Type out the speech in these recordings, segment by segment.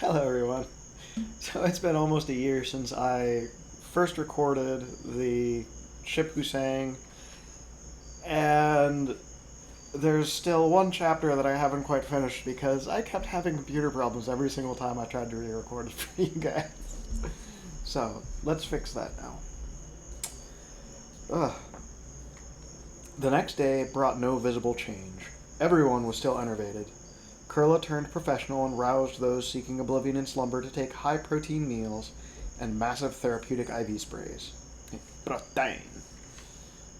Hello, everyone. So it's been almost a year since I first recorded the ship who sang, and there's still one chapter that I haven't quite finished because I kept having computer problems every single time I tried to re-record it for you guys. So let's fix that now. Ugh. The next day brought no visible change. Everyone was still enervated. Kurla turned professional and roused those seeking oblivion in slumber to take high-protein meals and massive therapeutic IV sprays. Protein.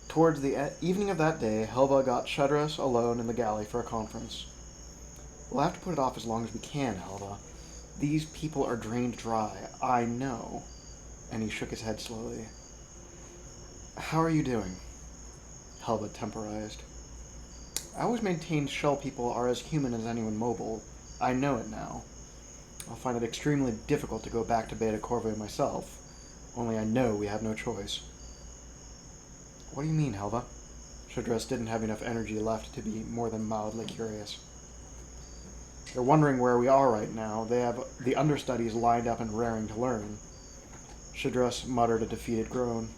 Towards the evening of that day, Helva got Shudras alone in the galley for a conference. We'll have to put it off as long as we can, Helva. These people are drained dry. I know. And he shook his head slowly. How are you doing? Helva temporized. I always maintained shell people are as human as anyone mobile. I know it now. I'll find it extremely difficult to go back to Beta Corvée myself. Only I know we have no choice. What do you mean, Helva? Shudras didn't have enough energy left to be more than mildly curious. They're wondering where we are right now. They have the understudies lined up and raring to learn. Shudras muttered a defeated groan.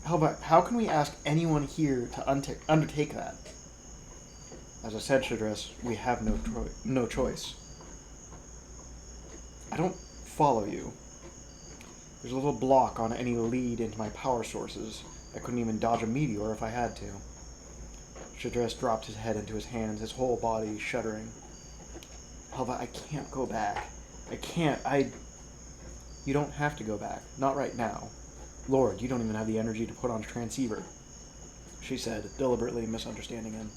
Helva, how can we ask anyone here to undertake that? As I said, Shudras, we have no choice. I don't follow you. There's a little block on any lead into my power sources. I couldn't even dodge a meteor if I had to. Shudras dropped his head into his hands, his whole body shuddering. Helva, I can't go back. I can't. You don't have to go back. Not right now. Lord, you don't even have the energy to put on a transceiver, she said, deliberately misunderstanding him.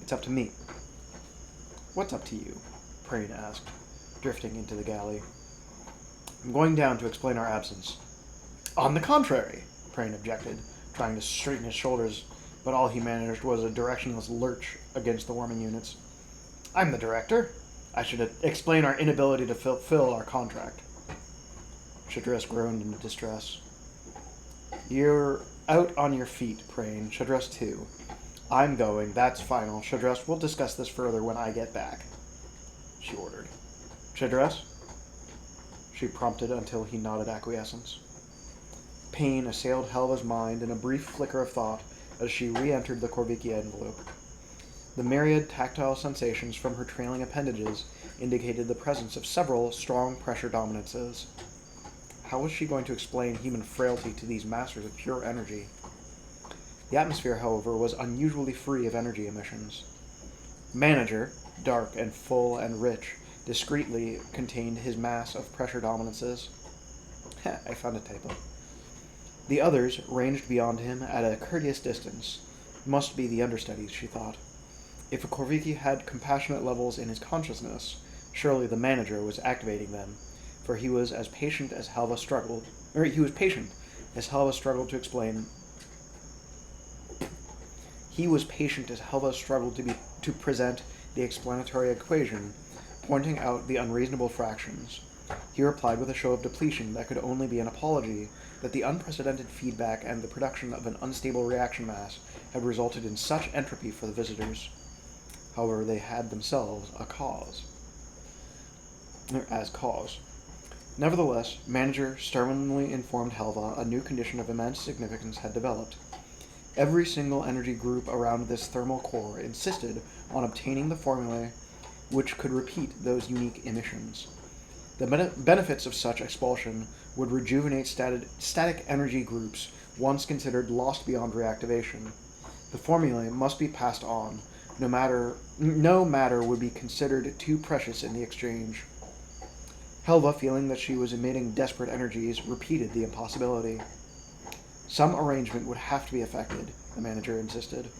It's up to me. What's up to you? Prain asked, drifting into the galley. I'm going down to explain our absence. On the contrary, Prain objected, trying to straighten his shoulders, but all he managed was a directionless lurch against the warming units. I'm the director. I should explain our inability to fulfill our contract. Shudras groaned in distress. You're out on your feet, Prain. Shudras too. I'm going. That's final. Shudras, we'll discuss this further when I get back, she ordered. Shudras? She prompted until he nodded acquiescence. Pain assailed Helva's mind in a brief flicker of thought as she re-entered the Korviki envelope. The myriad tactile sensations from her trailing appendages indicated the presence of several strong pressure dominances. How was she going to explain human frailty to these masters of pure energy? The atmosphere, however, was unusually free of energy emissions. Manager, dark and full and rich, discreetly contained his mass of pressure dominances. I found a typo. The others, ranged beyond him at a courteous distance, must be the understudies, she thought. If a Korviki had compassionate levels in his consciousness, surely the manager was activating them, for he was patient as Helva struggled to explain. He was patient as Helva struggled to present the explanatory equation, pointing out the unreasonable fractions. He replied with a show of depletion that could only be an apology that the unprecedented feedback and the production of an unstable reaction mass had resulted in such entropy for the visitors. However, they had themselves as cause. Nevertheless, Manager sternly informed Helva a new condition of immense significance had developed. Every single energy group around this thermal core insisted on obtaining the formulae which could repeat those unique emissions. The benefits of such expulsion would rejuvenate static energy groups once considered lost beyond reactivation. The formulae must be passed on. No matter would be considered too precious in the exchange. Helva, feeling that she was emitting desperate energies, repeated the impossibility. Some arrangement would have to be effected, the manager insisted.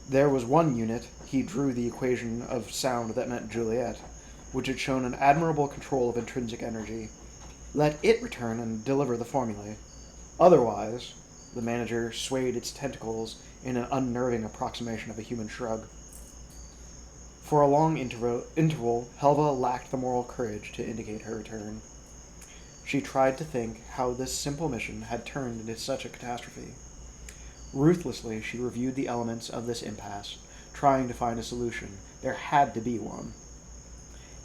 There was one unit, he drew the equation of sound that meant Juliet, which had shown an admirable control of intrinsic energy. Let it return and deliver the formulae. Otherwise, the manager swayed its tentacles in an unnerving approximation of a human shrug. For a long interval, Helva lacked the moral courage to indicate her return. She tried to think how this simple mission had turned into such a catastrophe. Ruthlessly, she reviewed the elements of this impasse, trying to find a solution. There had to be one.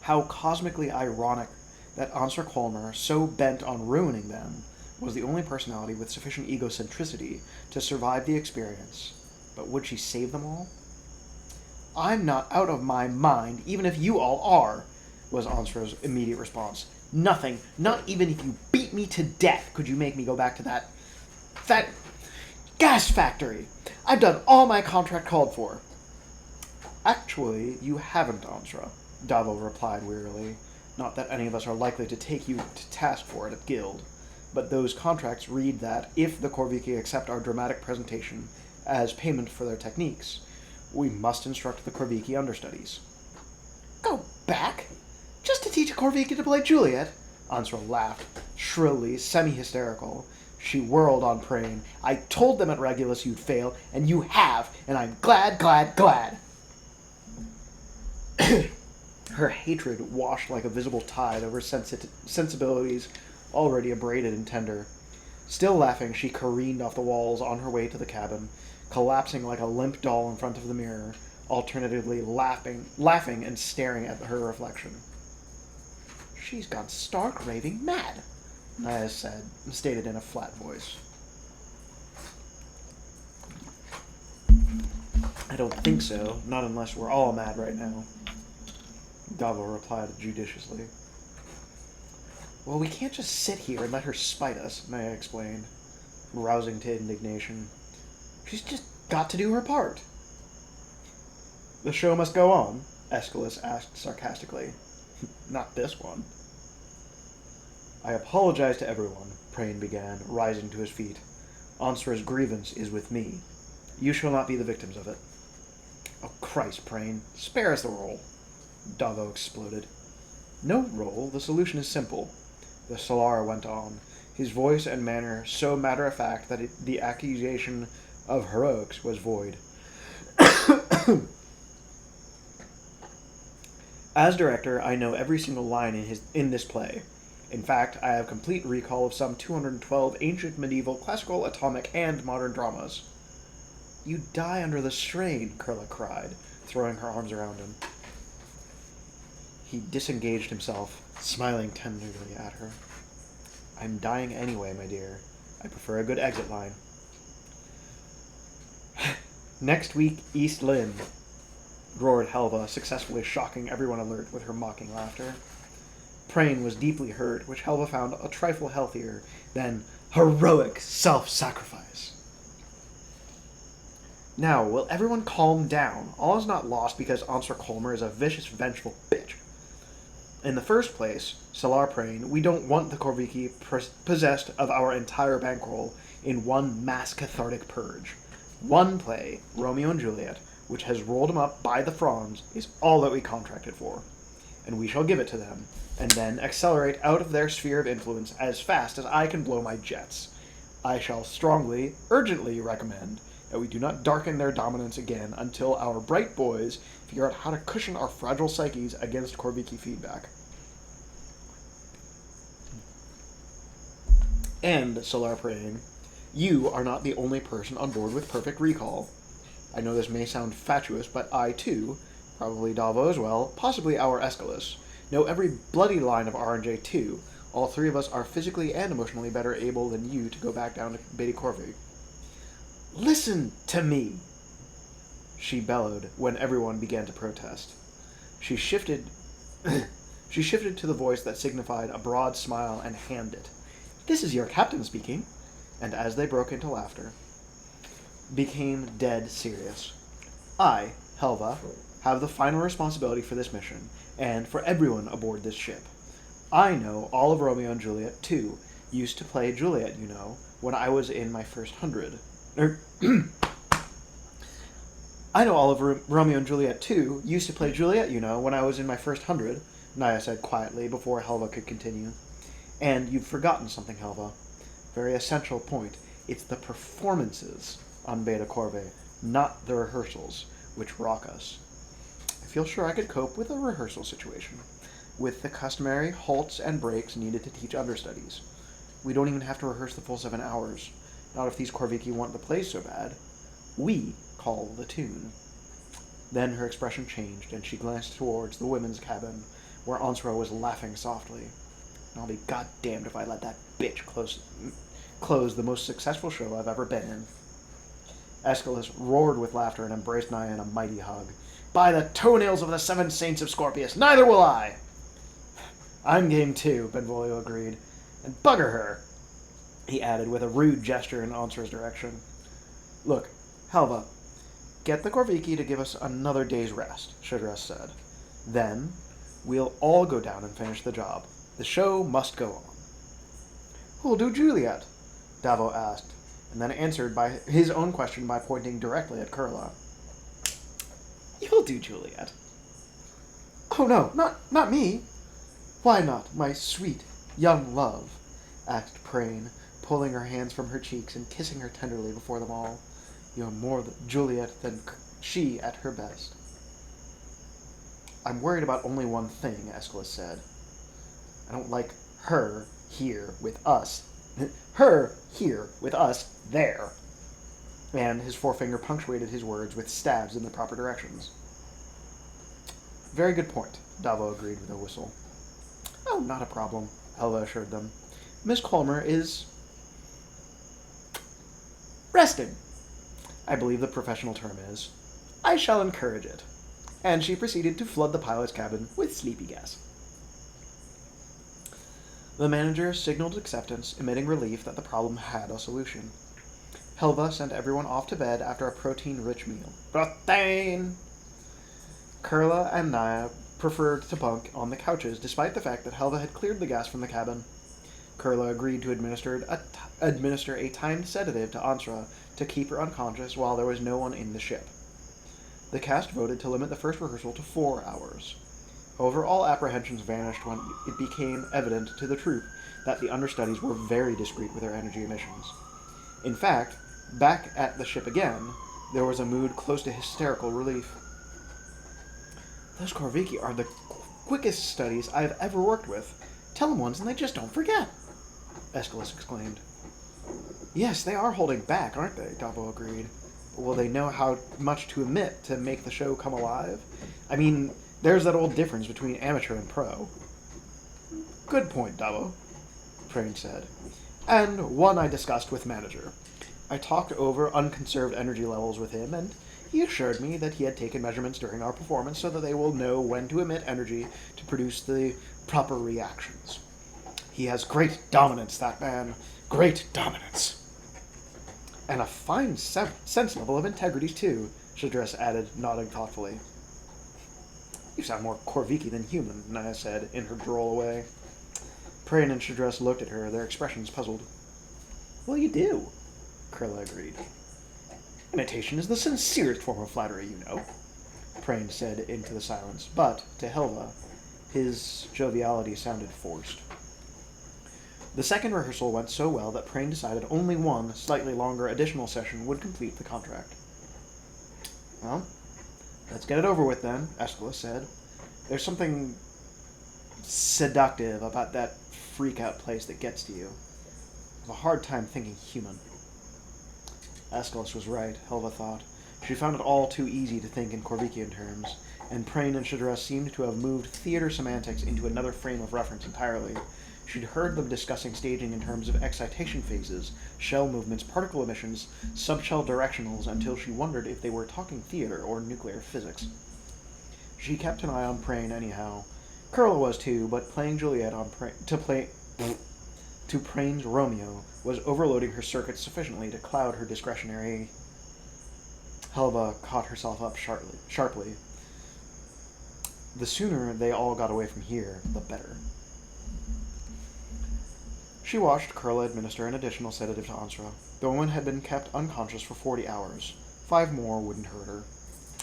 How cosmically ironic that Answer Colmer, so bent on ruining them, was the only personality with sufficient egocentricity to survive the experience. But would she save them all? "I'm not out of my mind, even if you all are," was Answer's immediate response. "Nothing, not even if you beat me to death, could you make me go back to that gas factory. I've done all my contract called for." "Actually, you haven't, Ansra," Davo replied wearily. "Not that any of us are likely to take you to task for it at Guild, but those contracts read that if the Korviki accept our dramatic presentation as payment for their techniques, we must instruct the Korviki understudies." "Go back? Just to teach a Korviki to play Juliet?" Ansra laughed, shrilly, semi-hysterical. She whirled on Prane. "I told them at Regulus you'd fail, and you have, and I'm glad, glad, glad." Her hatred washed like a visible tide over sensibilities already abraded and tender. Still laughing, she careened off the walls on her way to the cabin, collapsing like a limp doll in front of the mirror, alternatively laughing and staring at her reflection. "She's gone stark raving mad," Naya stated in a flat voice. "I don't think so, not unless we're all mad right now," Davo replied judiciously. "Well, we can't just sit here and let her spite us," Naya explained, rousing to indignation. "She's just got to do her part." "The show must go on?" Aeschylus asked sarcastically. "Not this one." "I apologize to everyone," Prane began, rising to his feet. "Ansra's grievance is with me. You shall not be the victims of it." "Oh, Christ, Prane, spare us the role," Davo exploded. "No role. The solution is simple," the Solar went on, his voice and manner so matter-of-fact that the accusation of heroics was void. "As director, I know every single line in this play. In fact, I have complete recall of some 212 ancient, medieval, classical, atomic, and modern dramas." "You die under the strain," Kurla cried, throwing her arms around him. He disengaged himself, smiling tenderly at her. "I'm dying anyway, my dear. I prefer a good exit line." "Next week, East Lynne," roared Helva, successfully shocking everyone alert with her mocking laughter. Prane was deeply hurt, which Helva found a trifle healthier than heroic self-sacrifice. "Now, will everyone calm down? All is not lost because Answer Colmer is a vicious, vengeful bitch. In the first place, Solar Prane, we don't want the Korviki possessed of our entire bankroll in one mass cathartic purge. One play, Romeo and Juliet, which has rolled them up by the fronds, is all that we contracted for, and we shall give it to them, and then accelerate out of their sphere of influence as fast as I can blow my jets. I shall strongly, urgently recommend that we do not darken their dominance again until our bright boys figure out how to cushion our fragile psyches against Korviki feedback." "And, Solar Prane, you are not the only person on board with perfect recall. I know this may sound fatuous, but I, too, probably Davo as well, possibly our Aeschylus, know every bloody line of R&J too. All three of us are physically and emotionally better able than you to go back down to Beta Corvi." "Listen to me," she bellowed when everyone began to protest. She shifted to the voice that signified a broad smile and hammed it. "This is your captain speaking," and as they broke into laughter, became dead serious. "I, Helva, have the final responsibility for this mission, and for everyone aboard this ship. I know all of Romeo and Juliet, too. Used to play Juliet, you know, when I was in my first 100. I know all of Romeo and Juliet, too. Used to play Juliet, you know, when I was in my first 100, Naya said quietly before Helva could continue. "And you've forgotten something, Helva. Very essential point. It's the performances on Beta Corve, not the rehearsals, which rock us. I feel sure I could cope with a rehearsal situation, with the customary halts and breaks needed to teach understudies. We don't even have to rehearse the full 7 hours. Not if these Korviki want the plays so bad. We call the tune." Then her expression changed, and she glanced towards the women's cabin, where Onsra was laughing softly. I'll be goddamned if I let that bitch close the most successful show I've ever been in. Aeschylus roared with laughter and embraced Naya in a mighty hug. By the toenails of the 7 saints of Scorpius, neither will I! I'm game too, Benvolio agreed. And bugger her, he added with a rude gesture in Onsra's direction. Look, Helva, get the Corviki to give us another day's rest, Shadress said. Then, we'll all go down and finish the job. The show must go on. Who'll do Juliet? Davo asked, and then answered by his own question by pointing directly at Kurla. You'll do Juliet. Oh no, not me. Why not, my sweet, young love? Asked Prane, pulling her hands from her cheeks and kissing her tenderly before them all. You're more Juliet than she at her best. I'm worried about only one thing, Aeschylus said. I don't like her here with us. Her here with us there. And his forefinger punctuated his words with stabs in the proper directions. Very good point, Davo agreed with a whistle. Oh, not a problem, Helva assured them. Miss Colmer is resting, I believe the professional term is. I shall encourage it. And she proceeded to flood the pilot's cabin with sleepy gas. The manager signaled acceptance, emitting relief that the problem had a solution. Helva sent everyone off to bed after a protein-rich meal. Protein! Kurla and Naya preferred to bunk on the couches, despite the fact that Helva had cleared the gas from the cabin. Kurla agreed to administer a timed sedative to Onsra to keep her unconscious while there was no one in the ship. The cast voted to limit the first rehearsal to 4 hours. However, all apprehensions vanished when it became evident to the troupe that the understudies were very discreet with their energy emissions. In fact, back at the ship again, there was a mood close to hysterical relief. Those Corviki are the quickest studies I have ever worked with. Tell them once and they just don't forget, Aeschylus exclaimed. Yes, they are holding back, aren't they? Davo agreed. But will they know how much to emit to make the show come alive? I mean, there's that old difference between amateur and pro. Good point, Davo, Prane said. And one I discussed with manager. I talked over unconserved energy levels with him, and he assured me that he had taken measurements during our performance so that they will know when to emit energy to produce the proper reactions. He has great dominance, that man. Great dominance. And a fine sense level of integrity, too, Shadress added, nodding thoughtfully. You sound more Corviki than human, Naya said, in her droll way. Prane and Shadress looked at her, their expressions puzzled. Well, you do, Kurla agreed. Imitation is the sincerest form of flattery, you know, Prane said into the silence, but, to Helva, his joviality sounded forced. The second rehearsal went so well that Prane decided only one, slightly longer additional session would complete the contract. Well, let's get it over with then, Aeschylus said. There's something seductive about that freak-out place that gets to you. I have a hard time thinking human. Aeschylus was right, Helva thought. She found it all too easy to think in Corvikian terms, and Prane and Shadress seemed to have moved theater semantics into another frame of reference entirely. She'd heard them discussing staging in terms of excitation phases, shell movements, particle emissions, subshell directionals, until she wondered if they were talking theater or nuclear physics. She kept an eye on Prane anyhow. Kurla was too, but playing Juliet on to Prane's Romeo was overloading her circuits sufficiently to cloud her discretionary. Helva caught herself up sharply. The sooner they all got away from here, the better. She watched Kurla administer an additional sedative to Onsra. The woman had been kept unconscious for 40 hours. 5 more wouldn't hurt her.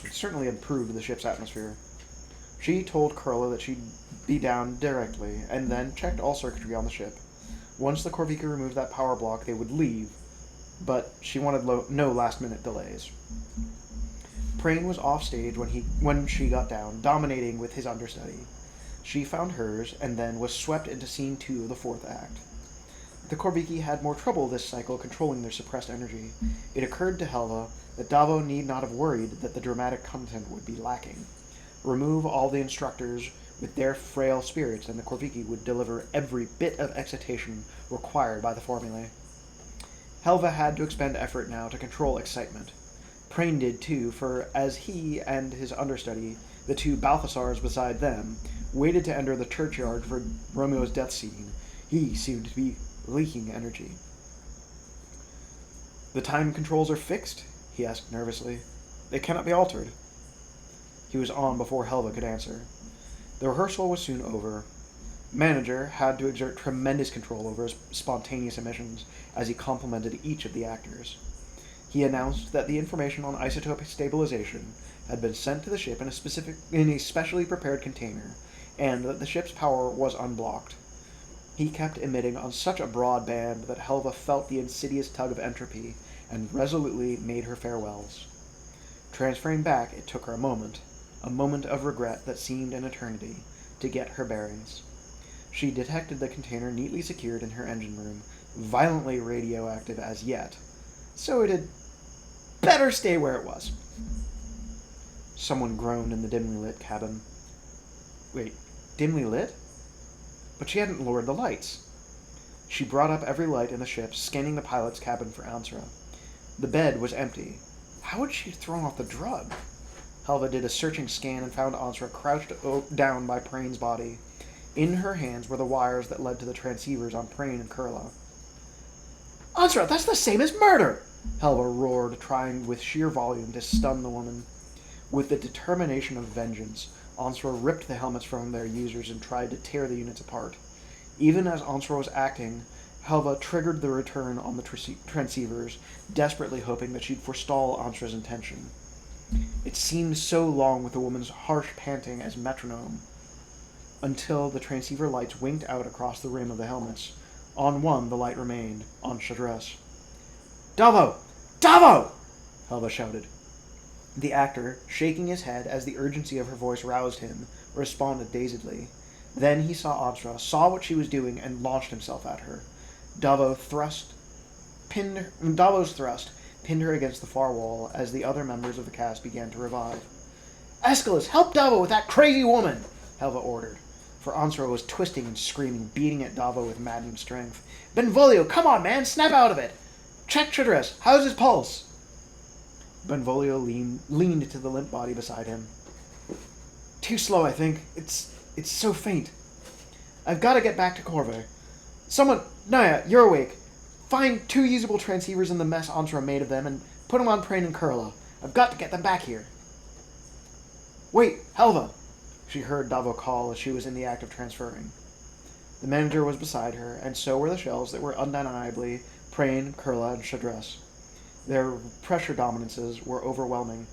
It certainly improved the ship's atmosphere. She told Kurla that she'd be down directly, and then checked all circuitry on the ship. Once the Corviki removed that power block, they would leave, but she wanted no last-minute delays. Prane was off stage when she got down, dominating with his understudy. She found hers, and then was swept into Scene 2 of the 4th act. The Corviki had more trouble this cycle controlling their suppressed energy. It occurred to Helva that Davo need not have worried that the dramatic content would be lacking. Remove all the instructors With their frail spirits, and the Korviki would deliver every bit of excitation required by the formulae. Helva had to expend effort now to control excitement. Prain did too, for as he and his understudy, the two Balthasars beside them, waited to enter the churchyard for Romeo's death scene, he seemed to be leaking energy. "The time controls are fixed?" he asked nervously. "They cannot be altered." He was on before Helva could answer. The rehearsal was soon over. Manager had to exert tremendous control over his spontaneous emissions as he complimented each of the actors. He announced that the information on isotope stabilization had been sent to the ship in a specially prepared container, and that the ship's power was unblocked. He kept emitting on such a broad band that Helva felt the insidious tug of entropy and resolutely made her farewells. Transferring back, it took her a moment of regret that seemed an eternity, to get her bearings. She detected the container neatly secured in her engine room, violently radioactive as yet, so it had better stay where it was. Someone groaned in the dimly lit cabin. Wait, dimly lit? But she hadn't lowered the lights. She brought up every light in the ship, scanning the pilot's cabin for Ansra. The bed was empty. How had she thrown off the drug? Helva did a searching scan and found Ansra crouched down by Prain's body. In her hands were the wires that led to the transceivers on Prain and Kurla. "Ansra, that's the same as murder!" Helva roared, trying with sheer volume to stun the woman. With the determination of vengeance, Ansra ripped the helmets from their users and tried to tear the units apart. Even as Ansra was acting, Helva triggered the return on the transceivers, desperately hoping that she'd forestall Ansra's intention. It seemed so long with the woman's harsh panting as metronome, until the transceiver lights winked out across the rim of the helmets. On one, the light remained, on Shadress. "Davo! Davo!" Helva shouted. The actor, shaking his head as the urgency of her voice roused him, responded dazedly. Then he saw Ansra, saw what she was doing, and launched himself at her. Davo's thrust pinned her against the far wall as the other members of the cast began to revive. "Aeschylus, help Davo with that crazy woman!" Helva ordered, for Ansra was twisting and screaming, beating at Davo with maddening strength. "Benvolio, come on, man, snap out of it! Check Chadress, how's his pulse?" Benvolio leaned to the limp body beside him. "Too slow, I think. It's so faint. I've got to get back to Corvée. Someone, Naya, you're awake. Find 2 usable transceivers in the mess Ansra made of them and put them on Prain and Kurla. I've got to get them back here." "Wait, Helva!" she heard Davo call as she was in the act of transferring. The manager was beside her, and so were the shells that were undeniably Prain, Kurla, and Chadress. Their pressure dominances were overwhelming.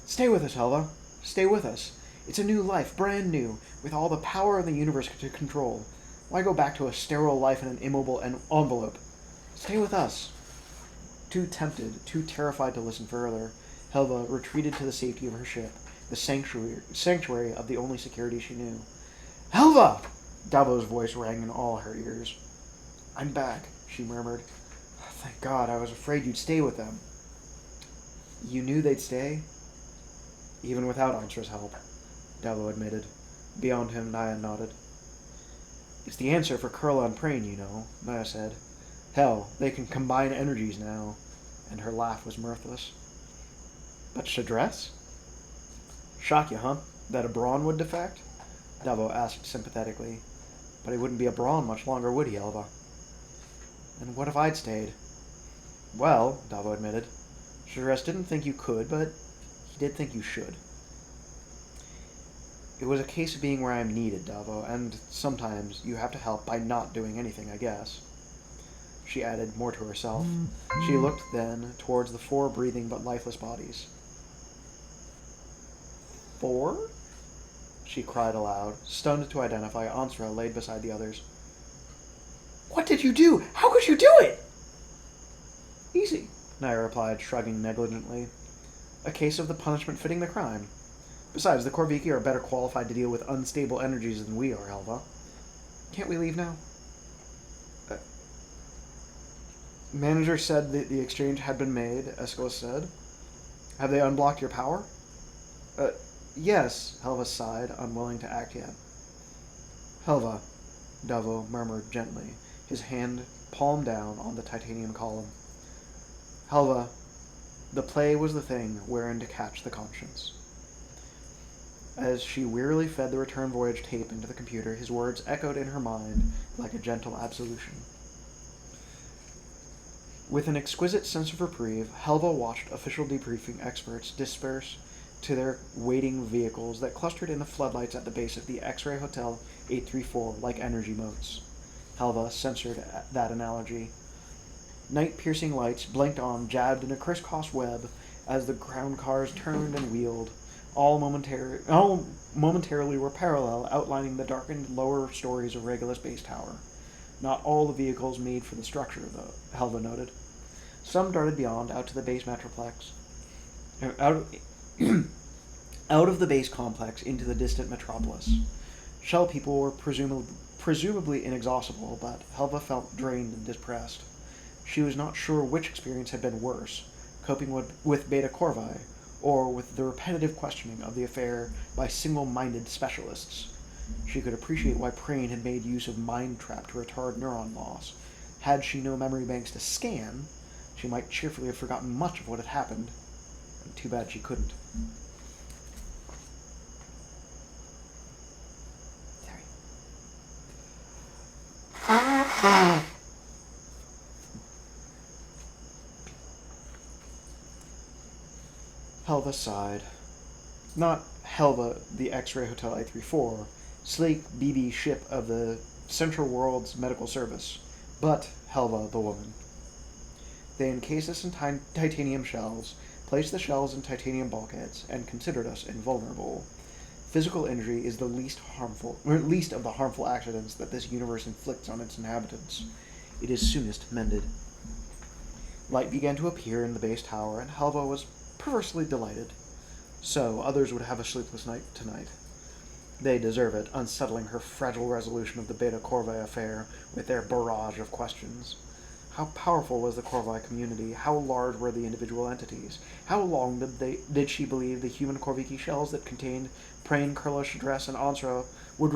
"Stay with us, Helva. Stay with us. It's a new life, brand new, with all the power of the universe to control. Why go back to a sterile life in an immobile envelope? Stay with us." Too tempted, too terrified to listen further, Helva retreated to the safety of her ship, the sanctuary of the only security she knew. "Helva!" Davo's voice rang in all her ears. "I'm back," she murmured. "Thank God, I was afraid you'd stay with them." "You knew they'd stay?" "Even without Ansra's help," Davo admitted. Beyond him, Naya nodded. "It's the answer for Kurla and Prain, you know," Naya said. "Hell, they can combine energies now." And her laugh was mirthless. "But Chadress?" "Shock you, huh? That a Brawn would defect?" Davo asked sympathetically. "But he wouldn't be a Brawn much longer, would he, Helva?" "And what if I'd stayed?" "Well," Davo admitted, "Chadress didn't think you could, but he did think you should." "It was a case of being where I'm needed, Davo, and sometimes you have to help by not doing anything, I guess." She added, more to herself. She looked then towards the 4 breathing but lifeless bodies. 4? She cried aloud, stunned to identify Ansra laid beside the others. "What did you do? How could you do it?" "Easy," Naya replied, shrugging negligently. "A case of the punishment fitting the crime. Besides, the Korviki are better qualified to deal with unstable energies than we are, Helva. Can't we leave now?" Manager said that the exchange had been made, Aeschylus said. "Have they unblocked your power?" Yes, Helva sighed, unwilling to act yet. Helva, Davo murmured gently, his hand palm down on the titanium column. Helva, the play was the thing wherein to catch the conscience. As she wearily fed the return voyage tape into the computer, his words echoed in her mind like a gentle absolution. With an exquisite sense of reprieve, Helva watched official debriefing experts disperse to their waiting vehicles that clustered in the floodlights at the base of the X-ray Hotel 834 like energy motes. Helva censored that analogy. Night-piercing lights blinked on, jabbed in a crisscross web as the ground cars turned and wheeled. All momentarily were parallel, outlining the darkened lower stories of Regulus Base Tower. Not all the vehicles made for the structure, though, Helva noted. Some darted beyond, out to the base metroplex. Out, out of the base complex into the distant metropolis. Shell people were presumably inexhaustible, but Helva felt drained and depressed. She was not sure which experience had been worse, coping with Beta Corvi, or with the repetitive questioning of the affair by single-minded specialists. She could appreciate why Prane had made use of Mind Trap to retard neuron loss. Had she no memory banks to scan, she might cheerfully have forgotten much of what had happened. Too bad she couldn't. Sorry. Helva sighed. Not Helva, the X-ray Hotel 834, sleek BB ship of the Central World's Medical Service, but Helva, the woman. They encased us in titanium shells, placed the shells in titanium bulkheads, and considered us invulnerable. Physical injury is the least of the harmful accidents that this universe inflicts on its inhabitants. It is soonest mended. Light began to appear in the base tower, and Helva was perversely delighted. So, others would have a sleepless night tonight. They deserve it, unsettling her fragile resolution of the Beta Corvi affair with their barrage of questions. How powerful was the Corvi community? How large were the individual entities? How long did she believe the human Corviki shells that contained Prane, Kurlish, Dress, and Ansra would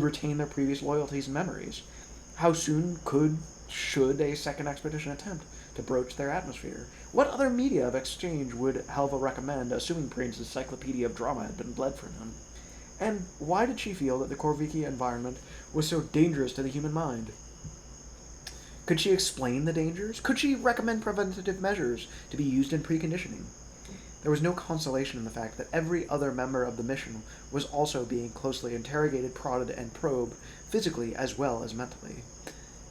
retain their previous loyalties and memories? How soon should a second expedition attempt to broach their atmosphere? What other media of exchange would Helva recommend, assuming Prane's encyclopedia of drama had been bled from him? And why did she feel that the Corviki environment was so dangerous to the human mind? Could she explain the dangers? Could she recommend preventative measures to be used in preconditioning? There was no consolation in the fact that every other member of the mission was also being closely interrogated, prodded, and probed, physically as well as mentally.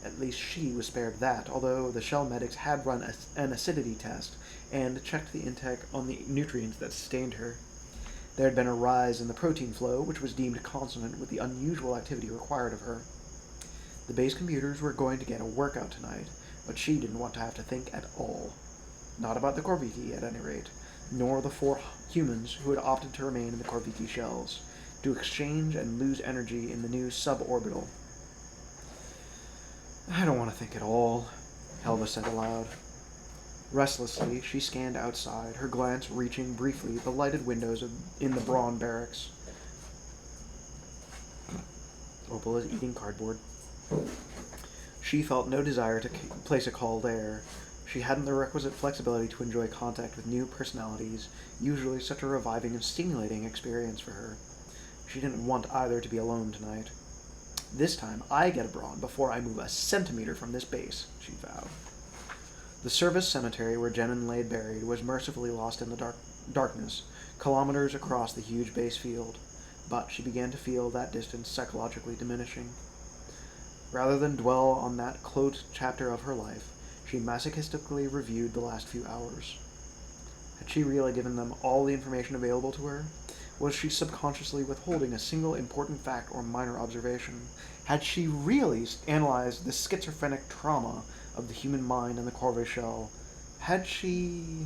At least she was spared that, although the shell medics had run an acidity test and checked the intake on the nutrients that sustained her. There had been a rise in the protein flow, which was deemed consonant with the unusual activity required of her. The base computers were going to get a workout tonight, but she didn't want to have to think at all. Not about the Corviki, at any rate, nor the 4 humans who had opted to remain in the Corviki shells, to exchange and lose energy in the new suborbital. I don't want to think at all, Helva said aloud. Restlessly, she scanned outside, her glance reaching briefly the lighted windows in the Brawn barracks. Opal is eating cardboard. She felt no desire to place a call there. She hadn't the requisite flexibility to enjoy contact with new personalities, usually such a reviving and stimulating experience for her. She didn't want either to be alone tonight. This time, I get a Brawn before I move a centimeter from this base, she vowed. The service cemetery where Jenin lay buried was mercifully lost in the darkness, kilometers across the huge base field, but she began to feel that distance psychologically diminishing. Rather than dwell on that closed chapter of her life, she masochistically reviewed the last few hours. Had she really given them all the information available to her? Was she subconsciously withholding a single important fact or minor observation? Had she really analyzed the schizophrenic trauma of the human mind and the Corvée shell? Had she...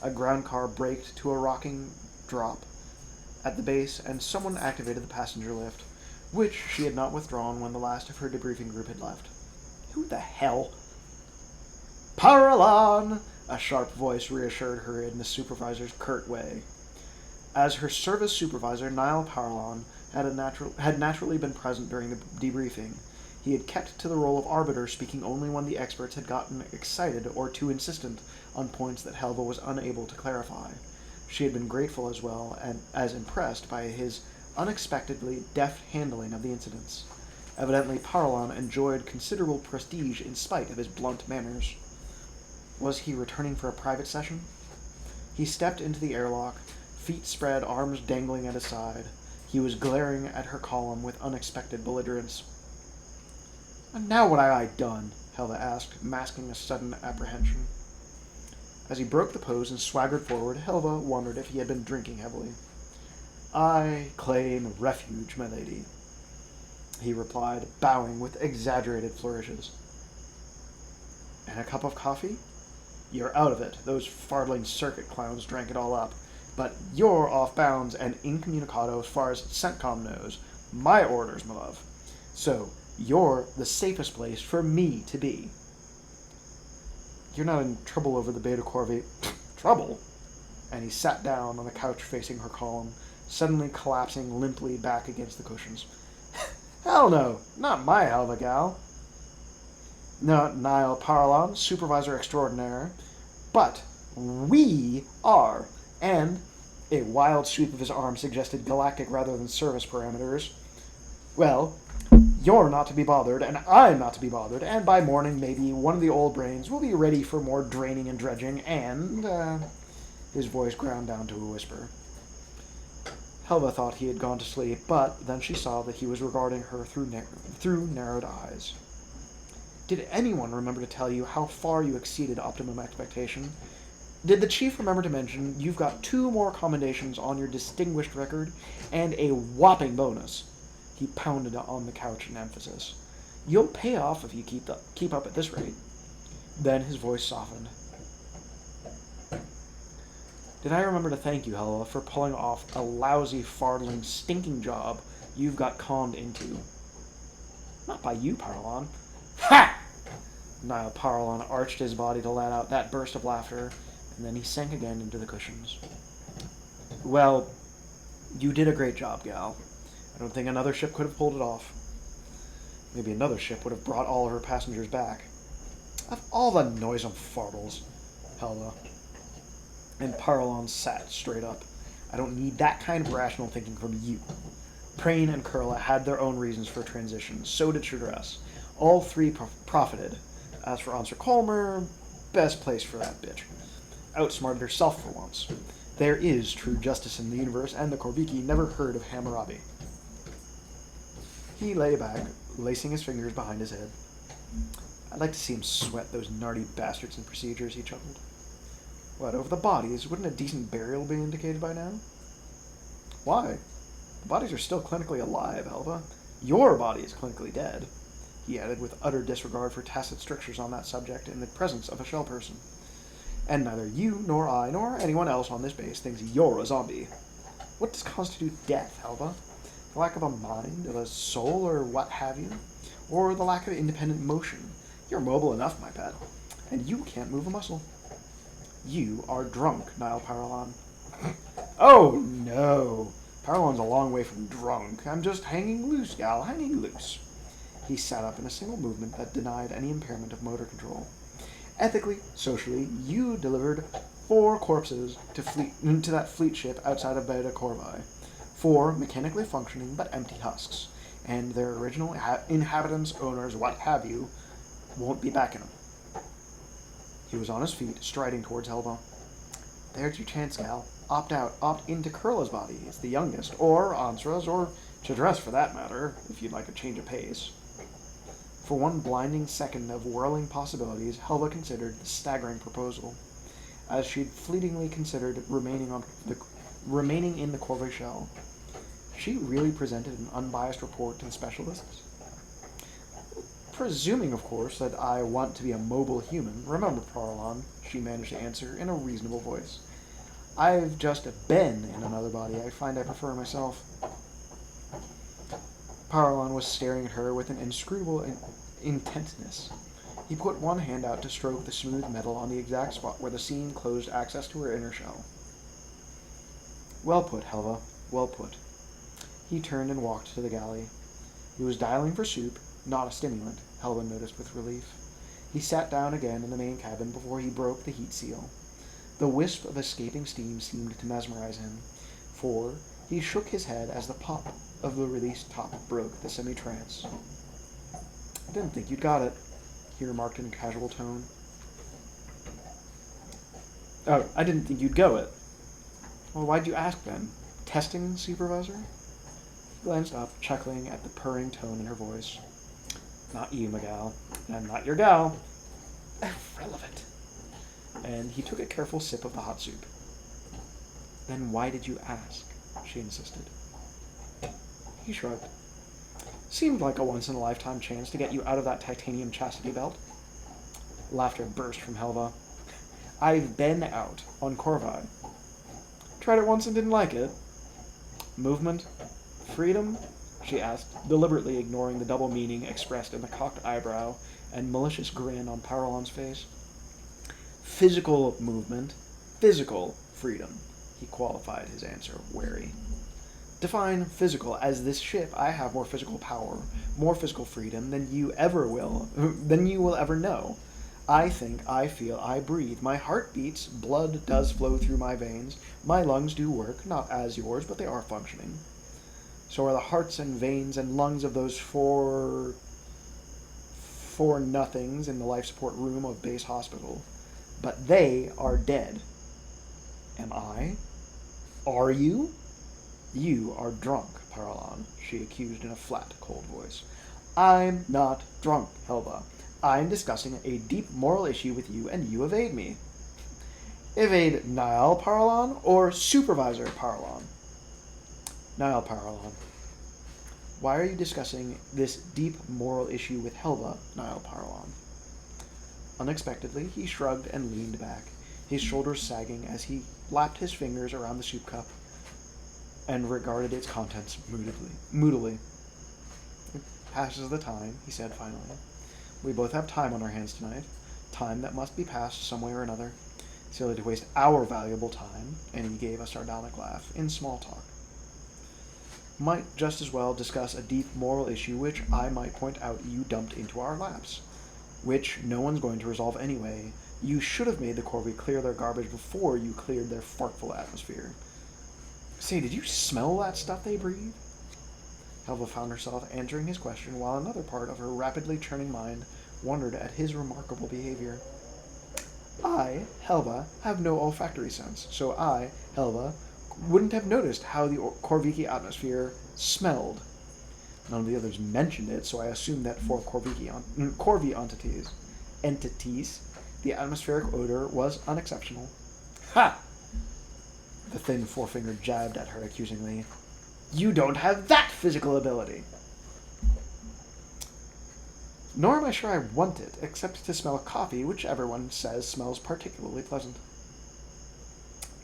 A ground car braked to a rocking drop at the base, and someone activated the passenger lift, which she had not withdrawn when the last of her debriefing group had left. Who the hell? Power on! A sharp voice reassured her in the supervisor's curt way. As her service supervisor, Niall Parlon had naturally been present during the debriefing. He had kept to the role of arbiter, speaking only when the experts had gotten excited or too insistent on points that Helva was unable to clarify. She had been grateful as well, and as impressed by his unexpectedly deft handling of the incidents. Evidently, Parlon enjoyed considerable prestige in spite of his blunt manners. Was he returning for a private session? He stepped into the airlock, feet spread, arms dangling at his side. He was glaring at her column with unexpected belligerence. "And now what have I done?" Helva asked, masking a sudden apprehension. As he broke the pose and swaggered forward, Helva wondered if he had been drinking heavily. "I claim refuge, my lady," he replied, bowing with exaggerated flourishes. "And a cup of coffee?" "You're out of it. Those fardling circuit clowns drank it all up. But you're off bounds and incommunicado as far as CENTCOM knows. My orders, my love. So, you're the safest place for me to be." "You're not in trouble over the Beta Corvi." "Trouble?" And he sat down on the couch facing her column, suddenly collapsing limply back against the cushions. "Hell no. Not my Helva gal. Not Niall Parlon, supervisor extraordinaire. But we are." And a wild sweep of his arm suggested galactic rather than service parameters. "Well, you're not to be bothered, and I'm not to be bothered, and by morning maybe one of the old brains will be ready for more draining and dredging, and, his voice ground down to a whisper. Helva thought he had gone to sleep, but then she saw that he was regarding her through narrowed eyes. "Did anyone remember to tell you how far you exceeded optimum expectation? Did the chief remember to mention you've got 2 more commendations on your distinguished record and a whopping bonus?" He pounded on the couch in emphasis. "You'll pay off if you keep up at this rate." Then his voice softened. "Did I remember to thank you, Helva, for pulling off a lousy, fardling, stinking job you've got conned into?" "Not by you, Parlon." "Ha!" Niall Parlon arched his body to let out that burst of laughter, and then he sank again into the cushions. "Well, you did a great job, gal. I don't think another ship could have pulled it off. Maybe another ship would have brought all of her passengers back. Of all the noisome fardels, Helva." And Parlon sat straight up. "I don't need that kind of rational thinking from you. Prain and Kurla had their own reasons for transition. So did Shadress. All 3 profited. As for Answer Colmer, best place for that bitch. Outsmarted herself for once. There is true justice in the universe, and the Korviki never heard of Hammurabi." He lay back, lacing his fingers behind his head. "I'd like to see him sweat those nardy bastards in procedures," he chuckled. "What, over the bodies? Wouldn't a decent burial be indicated by now?" "Why? The bodies are still clinically alive, Helva. Your body is clinically dead," he added with utter disregard for tacit strictures on that subject in the presence of a shell person. "And neither you, nor I, nor anyone else on this base thinks you're a zombie. What does constitute death, Helva? The lack of a mind, of a soul, or what have you? Or the lack of independent motion? You're mobile enough, my pet. And you can't move a muscle." "You are drunk, Niall Parlon." "Oh, no. Parlon's a long way from drunk. I'm just hanging loose, gal, hanging loose." He sat up in a single movement that denied any impairment of motor control. "Ethically, socially, you delivered 4 corpses to that fleet ship outside of Beta Corvi. 4 mechanically functioning but empty husks. And their original inhabitants, owners, what have you, won't be back in them." He was on his feet, striding towards Helva. "There's your chance, gal. Opt out. Opt into Kurla's body. It's the youngest. Or Ansra's, or Chadress for that matter, if you'd like a change of pace." For one blinding second of whirling possibilities, Helva considered the staggering proposal. As she'd fleetingly considered remaining in the Corvée shell. She really presented an unbiased report to the specialists? "Presuming, of course, that I want to be a mobile human. Remember, Parlon," she managed to answer in a reasonable voice. "I've just been in another body. I find I prefer myself." Parlon was staring at her with an inscrutable intentness. He put one hand out to stroke the smooth metal on the exact spot where the seam closed access to her inner shell. Well put, Helva. Well put. He turned and walked to the galley. He was dialing for soup, not a stimulant, Helva noticed with relief. He sat down again in the main cabin before he broke the heat seal. The wisp of escaping steam seemed to mesmerize him, for he shook his head as the pop of the released top broke the semi-trance. "I didn't think you'd got it," he remarked in a casual tone. "Oh, I didn't think you'd go it." "Well, why'd you ask then? Testing, Supervisor?" He glanced up, chuckling at the purring tone in her voice. "Not you, my gal. I'm not your gal." "Irrelevant." And he took a careful sip of the hot soup. "Then why did you ask?" she insisted. He shrugged. "Seemed like a once-in-a-lifetime chance to get you out of that titanium chastity belt." Laughter burst from Helva. "I've been out on Corvi." "Tried it once and didn't like it?" "Movement? Freedom?" she asked, deliberately ignoring the double meaning expressed in the cocked eyebrow and malicious grin on Paralon's face. "Physical movement, physical freedom," he qualified his answer, wary. "Define physical. As this ship, I have more physical power, more physical freedom than you will ever know. I think, I feel, I breathe. My heart beats, blood does flow through my veins, my lungs do work, not as yours, but they are functioning. So are the hearts and veins and lungs of those four nothings in the life support room of base hospital. But they are dead. Am I? Are you? You are drunk, Paralon," she accused in a flat, cold voice. "I'm not drunk, Helva. I'm discussing a deep moral issue with you, and you evade me." "Evade Niall Paralon or Supervisor Paralon?" "Niall Paralon." "Why are you discussing this deep moral issue with Helva, Niall Paralon?" Unexpectedly, he shrugged and leaned back, his shoulders sagging as he lapped his fingers around the soup cup and regarded its contents moodily. "It passes the time," he said finally. "We both have time on our hands tonight, time that must be passed some way or another. Silly to waste our valuable time," and he gave a sardonic laugh, "in small talk. Might just as well discuss a deep moral issue which I might point out you dumped into our laps, which no one's going to resolve anyway. You should have made the Corvi clear their garbage before you cleared their fartful atmosphere. Say, did you smell that stuff they breathe?" Helva found herself answering his question while another part of her rapidly churning mind wondered at his remarkable behavior. "I, Helva, have no olfactory sense, so I, Helva, wouldn't have noticed how the Corviki atmosphere smelled. None of the others mentioned it, so I assumed that for Corvi entities, the atmospheric odor was unexceptional." "Ha!" The thin forefinger jabbed at her accusingly. "You don't have that physical ability!" "Nor am I sure I want it, except to smell coffee, which everyone says smells particularly pleasant."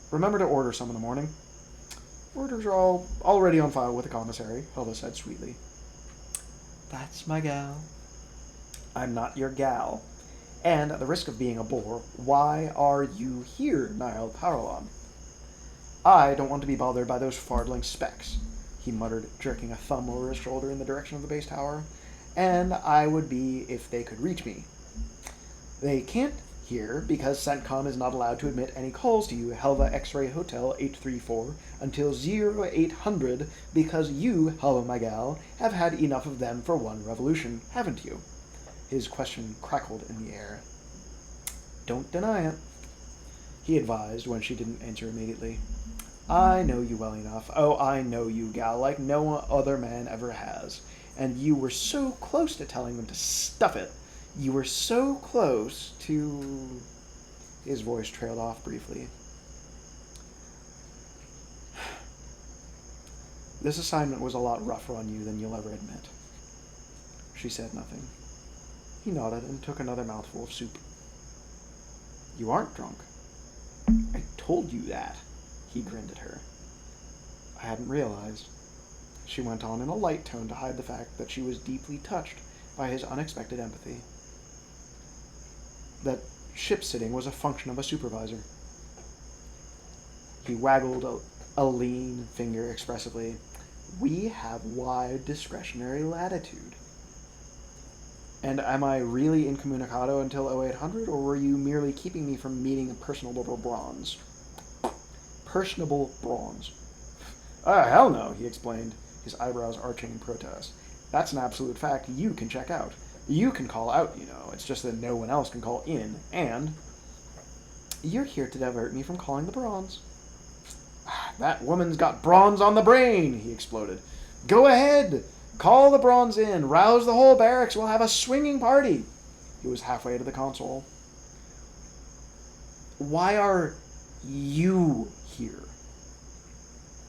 "Remember to order some in the morning." "Orders are all already on file with the commissary," Helva said sweetly. "That's my gal." "I'm not your gal. And at the risk of being a bore, why are you here, Niall Paralon?" "I don't want to be bothered by those fardling specks," he muttered, jerking a thumb over his shoulder in the direction of the base tower. "And I would be if they could reach me. They can't here because CENTCOM is not allowed to admit any calls to you, Helva X-Ray Hotel 834, until 0800 because you, Helva my gal, have had enough of them for one revolution, haven't you?" His question crackled in the air. "Don't deny it," he advised when she didn't answer immediately. "I know you well enough. Oh, I know you, gal, like no other man ever has. And you were so close to telling them to stuff it. You were so close to..." His voice trailed off briefly. "This assignment was a lot rougher on you than you'll ever admit." She said nothing. He nodded and took another mouthful of soup. "You aren't drunk." "I told you that." He grinned at her. "I hadn't realized," she went on in a light tone to hide the fact that she was deeply touched by his unexpected empathy, "that ship-sitting was a function of a supervisor." He waggled a lean finger expressively. We have wide discretionary latitude. And am I really incommunicado until 0800, or were you merely keeping me from meeting a personable bronze? Personable bronze. Ah, hell no, he explained, his eyebrows arching in protest. That's an absolute fact you can check out. You can call out, you know. It's just that no one else can call in. And you're here to divert me from calling the bronze. That woman's got bronze on the brain, he exploded. Go ahead. Call the bronze in. Rouse the whole barracks. We'll have a swinging party. He was halfway to the console. Why are you here?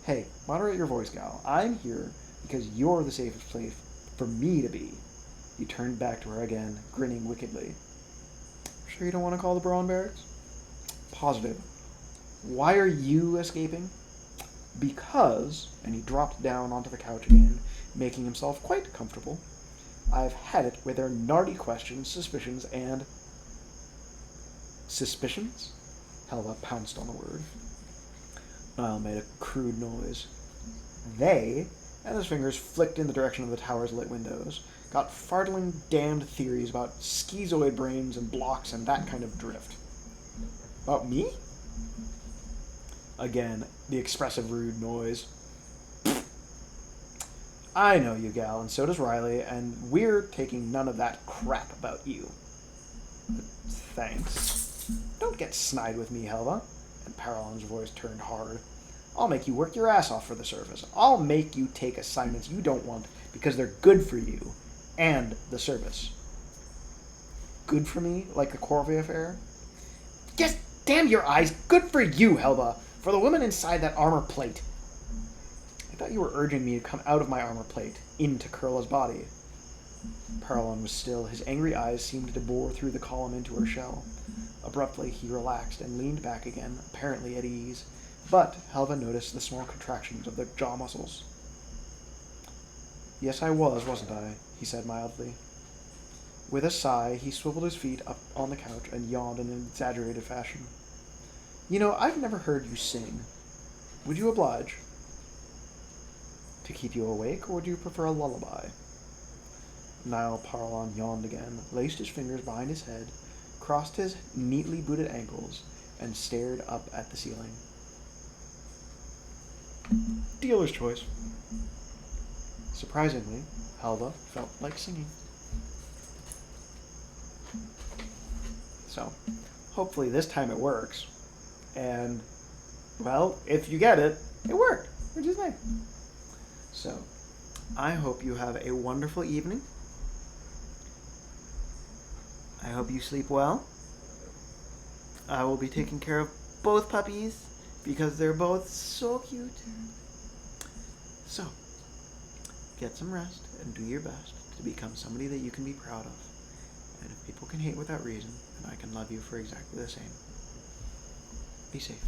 Hey, moderate your voice, gal. I'm here because you're the safest place for me to be. He turned back to her again, grinning wickedly. Sure you don't want to call the Brawn Barracks? Positive. Why are you escaping? Because, and he dropped down onto the couch again, making himself quite comfortable. I've had it with their nardy questions, suspicions, and... Suspicions? Helva pounced on the word. Niall made a crude noise. They, and his fingers flicked in the direction of the tower's lit windows, got fartling damned theories about schizoid brains and blocks and that kind of drift. About me? Again, the expressive rude noise. I know you, gal, and so does Riley, and we're taking none of that crap about you. Thanks. Don't get snide with me, Helva. And Paralon's voice turned hard. I'll make you work your ass off for the service. I'll make you take assignments you don't want because they're good for you and the service. Good for me, like the Corvée affair? Yes, damn your eyes, good for you, Helva. For the woman inside that armor plate. I thought you were urging me to come out of my armor plate, into Kurla's body. Paralon was still. His angry eyes seemed to bore through the column into her shell. Abruptly, he relaxed and leaned back again, apparently at ease. But Helva noticed the small contractions of the jaw muscles. Yes, I was, wasn't I? He said mildly. With a sigh, he swiveled his feet up on the couch and yawned in an exaggerated fashion. You know, I've never heard you sing. Would you oblige? To keep you awake, or would you prefer a lullaby? Niall Paralon yawned again, laced his fingers behind his head, crossed his neatly booted ankles, and stared up at the ceiling. Dealer's choice. Surprisingly, Helva felt like singing. So, hopefully this time it works. And, well, if you get it, it worked, which is nice. So, I hope you have a wonderful evening. I hope you sleep well. I will be taking care of both puppies because they're both so cute. So, get some rest and do your best to become somebody that you can be proud of. And if people can hate without reason, then I can love you for exactly the same. Be safe.